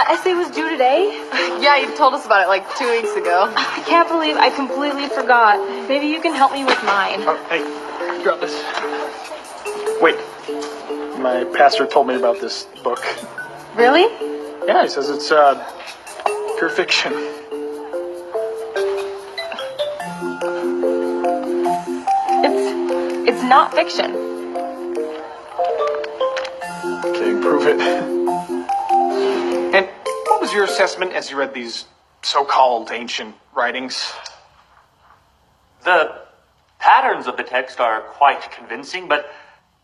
That essay was due today? Yeah, you told us about it like 2 weeks ago. I can't believe I completely forgot. Maybe you can help me with mine. Oh, hey, drop this. Wait, my pastor told me about this book. Really? Yeah, he says it's pure fiction. It's not fiction. Okay, prove it. And what was your assessment as you read these so-called ancient writings? The patterns of the text are quite convincing, but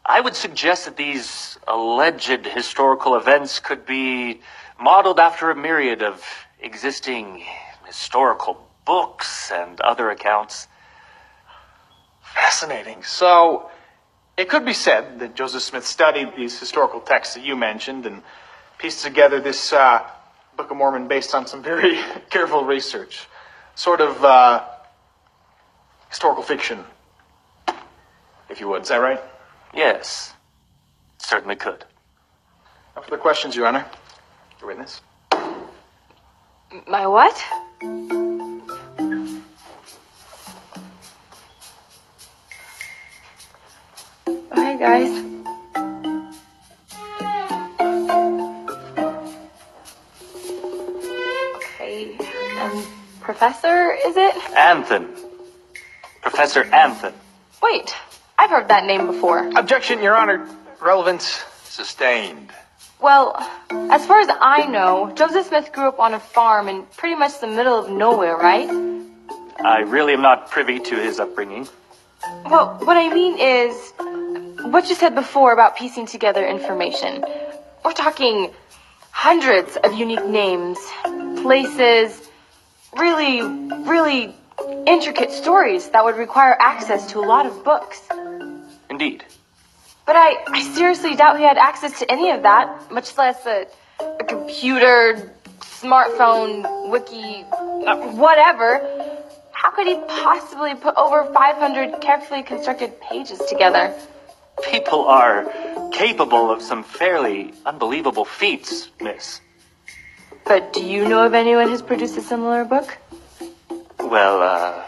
I would suggest that these alleged historical events could be modeled after a myriad of existing historical books and other accounts. Fascinating. So, it could be said that Joseph Smith studied these historical texts that you mentioned and pieced together this Book of Mormon based on some very careful research. Sort of historical fiction, if you would. Is that right? Yes, certainly could. Now for the questions, Your Honor. Your witness. My what? Hi, guys. Okay, Professor, is it? Anthon. Professor Anthon. Wait, I've heard that name before. Objection, Your Honor. Relevance. Sustained. Well, as far as I know, Joseph Smith grew up on a farm in pretty much the middle of nowhere, right? I really am not privy to his upbringing. Well, what I mean is, what you said before about piecing together information. We're talking hundreds of unique names, places, really intricate stories that would require access to a lot of books. Indeed. But I seriously doubt he had access to any of that, much less a computer, smartphone, wiki, whatever. How could he possibly put over 500 carefully constructed pages together? People are capable of some fairly unbelievable feats, miss. But do you know of anyone who's produced a similar book? Well,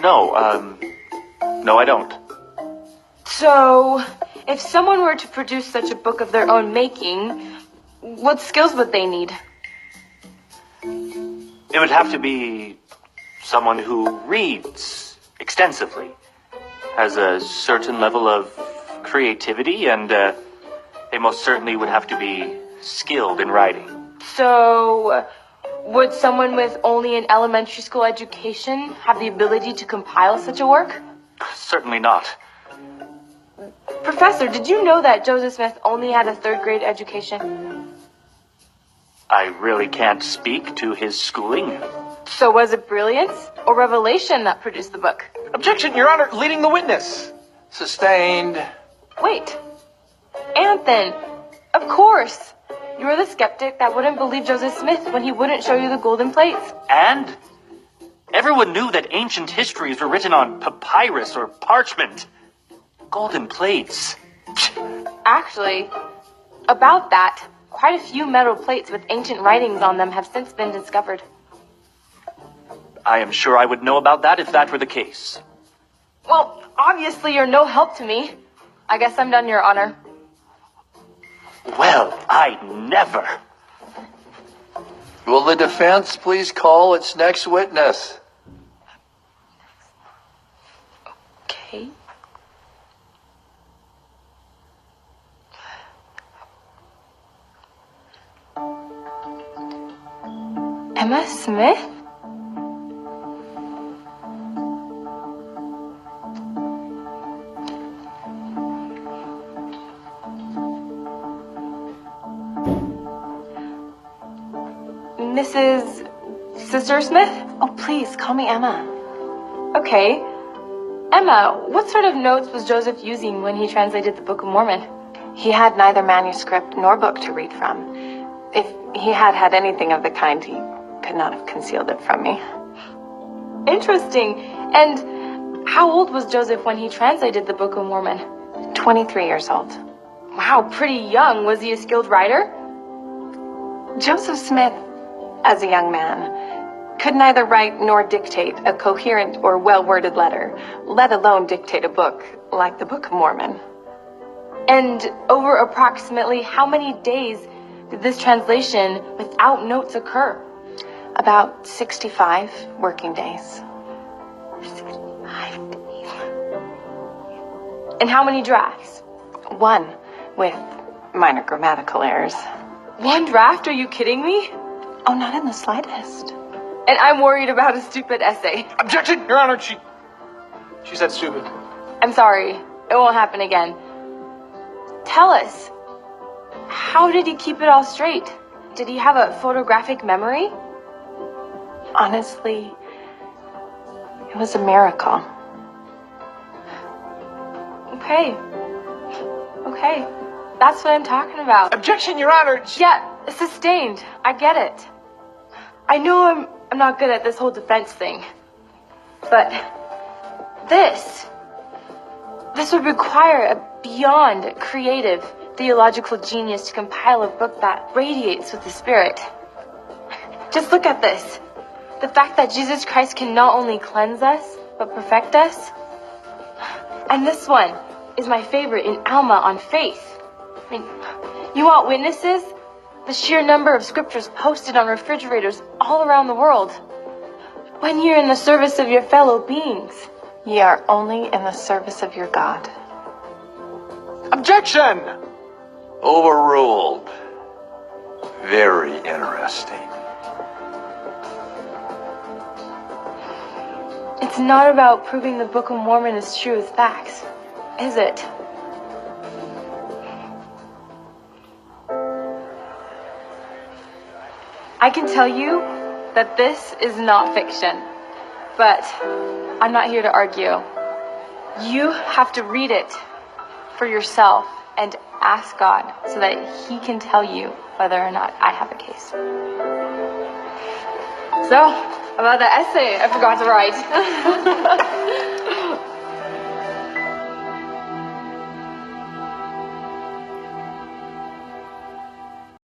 no, I don't. So, if someone were to produce such a book of their own making, what skills would they need? It would have to be someone who reads extensively, has a certain level of creativity, and they most certainly would have to be skilled in writing. So, would someone with only an elementary school education have the ability to compile such a work? Certainly not. Professor, did you know that Joseph Smith only had a third-grade education? I really can't speak to his schooling. So was it brilliance or revelation that produced the book? Objection, Your Honor. Leading the witness. Sustained. Wait. Anthon, of course. You're the skeptic that wouldn't believe Joseph Smith when he wouldn't show you the golden plates. And everyone knew that ancient histories were written on papyrus or parchment. Golden plates. Actually, about that, quite a few metal plates with ancient writings on them have since been discovered. I am sure I would know about that if that were the case. Well, obviously you're no help to me. I guess I'm done, Your Honor. Well, I never. Will the defense please call its next witness? Okay. Emma Smith? Mrs. Sister Smith? Oh, please, call me Emma. Okay. Emma, what sort of notes was Joseph using when he translated the Book of Mormon? He had neither manuscript nor book to read from. If he had had anything of the kind, he could not have concealed it from me. Interesting. And how old was Joseph when he translated the Book of Mormon? 23 years old. Wow, pretty young. Was he a skilled writer? Joseph Smith, as a young man, could neither write nor dictate a coherent or well-worded letter, let alone dictate a book like the Book of Mormon. And over approximately how many days did this translation without notes occur? About 65 working days. 65 days. And how many drafts? One, with minor grammatical errors. One draft? Are you kidding me? Oh, not in the slightest. And I'm worried about a stupid essay. Objection, Your Honor. She said stupid. I'm sorry. It won't happen again. Tell us, how did he keep it all straight? Did he have a photographic memory? Honestly, it was a miracle. Okay. That's what I'm talking about. Objection, Your Honor. Yeah, sustained. I get it. I know I'm not good at this whole defense thing. But this would require a beyond creative theological genius to compile a book that radiates with the Spirit. Just look at this. The fact that Jesus Christ can not only cleanse us, but perfect us. And this one is my favorite in Alma on faith. I mean, you want witnesses? The sheer number of scriptures posted on refrigerators all around the world. When you're in the service of your fellow beings. Ye are only in the service of your God. Objection! Overruled. Very interesting. It's not about proving the Book of Mormon is true as facts, is it? I can tell you that this is not fiction, but I'm not here to argue. You have to read it for yourself and ask God so that He can tell you whether or not I have a case. So, about the essay I forgot to write.